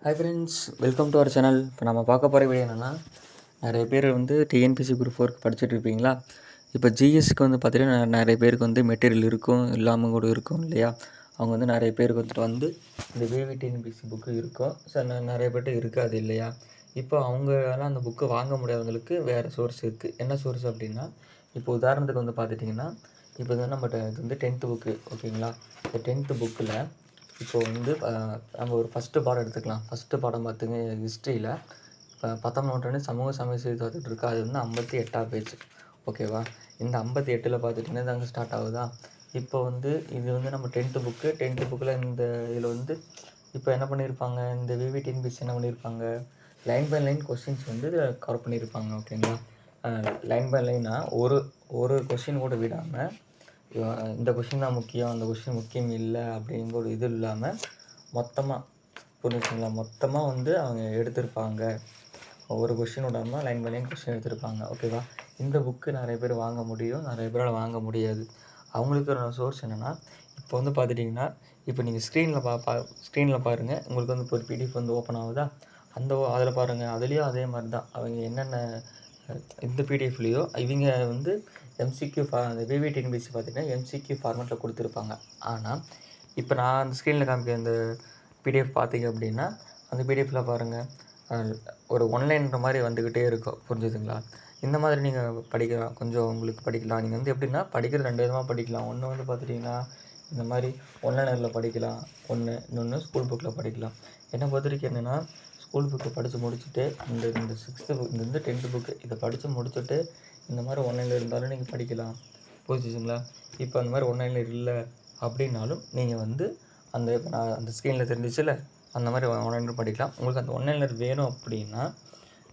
Hi friends, welcome to our channel. இப்போ நம்ம பார்க்க போகிற வீடியோ என்னென்னா, நிறைய பேர் வந்து டிஎன்பிஎஸ்சி குரூப் 4க்கு படிச்சுட்டு இருப்பீங்களா? இப்போ ஜிஎஸ்க்கு வந்து பார்த்தீங்கன்னா நிறைய பேருக்கு வந்து மெட்டீரியல் இருக்கும், இல்லாமல் கூட இருக்கும் இல்லையா? அவங்க வந்து நிறைய பேருக்கு வந்து இந்த விவி டிஎன்பிஎஸ்சி புக்கு இருக்கும், நிறைய பேர்கிட்ட இருக்காது இல்லையா? இப்போ அவங்களாம் அந்த புக்கு வாங்க முடியாதவங்களுக்கு வேறு சோர்ஸ் இருக்குது. என்ன சோர்ஸ் அப்படின்னா, இப்போ உதாரணத்துக்கு வந்து பார்த்துட்டிங்கன்னா, இப்போ வந்து நம்மகிட்ட இது வந்து 10th புக்கு ஓகேங்களா? இந்த 10th புக்கில் இப்போ வந்து நம்ம ஒரு ஃபஸ்ட்டு பாடம் எடுத்துக்கலாம். ஃபஸ்ட்டு பாடம் பார்த்திங்க ஹிஸ்ட்ரியில் 10ஆம் நூற்றாண்டு சமூக சமய சீர்திருத்தம் இருக்குது. அது வந்து 58ஆம் பேஜ் ஓகேவா? இந்த 58ல் பார்த்துட்டிங்கன்னா இது அங்கே ஸ்டார்ட் ஆகுதா? இப்போ வந்து இது வந்து நம்ம 10th புக்கில் இந்த இதில் வந்து இப்போ என்ன பண்ணியிருப்பாங்க, இந்த விவிடிஎன்பிஎஸ்சி என்ன பண்ணியிருப்பாங்க, லைன் பை லைன் கொஸ்டின்ஸ் வந்து இதில் கவர் பண்ணியிருப்பாங்க ஓகேங்களா? லைன் பை லைனாக ஒரு கொஸ்டின் கூட விடாமல் இந்த கொஷின் தான் முக்கியம், அந்த கொஷின் முக்கியம் இல்லை அப்படிங்கிற ஒரு இது இல்லாமல் மொத்தமாக புரிஞ்சுங்களா, மொத்தமாக வந்து அவங்க எடுத்திருப்பாங்க. ஒரு கொஷின் விடாமல் லைன் பை லைன் கொஷின் எடுத்திருப்பாங்க ஓகேவா? இந்த புக்கு நிறைய பேர் வாங்க முடியும், நிறைய பேரால் வாங்க முடியாது. அவங்களுக்கு ஒரு சோர்ஸ் என்னென்னா, இப்போ வந்து பார்த்துட்டிங்கன்னா, இப்போ நீங்கள் ஸ்க்ரீனில் பாருங்கள், உங்களுக்கு வந்து இப்போ ஒரு பிடிஎஃப் வந்து ஓப்பன் ஆகுதா? அதில் பாருங்கள், அதுலேயும் அதே மாதிரி தான் அவங்க என்னென்ன இந்த பிடிஎஃப்லேயோ இவங்க வந்து எம்சிக்யூ அந்த விவிடிஎன்பிஎஸ்சி பார்த்திங்கன்னா எம்சிக்யூ ஃபார்மேட்டில் கொடுத்துருப்பாங்க. ஆனால் இப்போ நான் அந்த ஸ்க்ரீனில் காமிக்கிற இந்த பிடிஎஃப் பார்த்திங்க அப்படின்னா, அந்த பிடிஎஃப்பில் பாருங்கள் ஒரு ஒன்லைன்ற மாதிரி வந்துக்கிட்டே இருக்கும், புரிஞ்சுதுங்களா? இந்த மாதிரி நீங்கள் படிக்கலாம், கொஞ்சம் உங்களுக்கு படிக்கலாம். நீங்கள் வந்து எப்படின்னா படிக்கிறது 2 விதமாக படிக்கலாம். ஒன்று வந்து பார்த்துட்டிங்கன்னா இந்த மாதிரி ஒன்லைனரில் படிக்கலாம், இன்னொன்று ஸ்கூல் புக்கில் படிக்கலாம். என்னை பொறுத்த வரைக்கும் என்னென்னா, ஸ்கூல் புக்கு படித்து முடிச்சுட்டு இந்த 6th புக் இந்த 10th புக்கு இதை படித்து முடிச்சுட்டு இந்த மாதிரி ஒன்லைனில் இருந்தாலும் நீங்கள் படிக்கலாம், புரிஞ்சுங்களா? இப்போ அந்த மாதிரி ஒன்லைனில் இல்லை அப்படின்னாலும் நீங்கள் வந்து அந்த இப்போ நான் அந்த ஸ்க்ரீனில் தெரிஞ்சிச்சுல அந்த மாதிரி ஒன்லைனர் படிக்கலாம். உங்களுக்கு அந்த ஒன்லைனர் வேணும் அப்படின்னா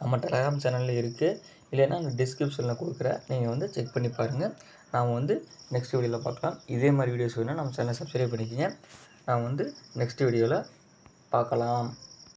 நம்ம டெலகிராம் சேனலில் இருக்குது, இல்லைன்னா அந்த டிஸ்கிரிப்ஷனில் கொடுக்குறேன், நீங்கள் வந்து செக் பண்ணி பாருங்கள். நாம் வந்து நெக்ஸ்ட் வீடியோவில் பார்க்கலாம். இதே மாதிரி வீடியோஸ் வேணும்னா நம்ம சேனலை சப்ஸ்கிரைப் பண்ணிக்கோங்க. நான் வந்து நெக்ஸ்ட் வீடியோவில் பார்க்கலாம்.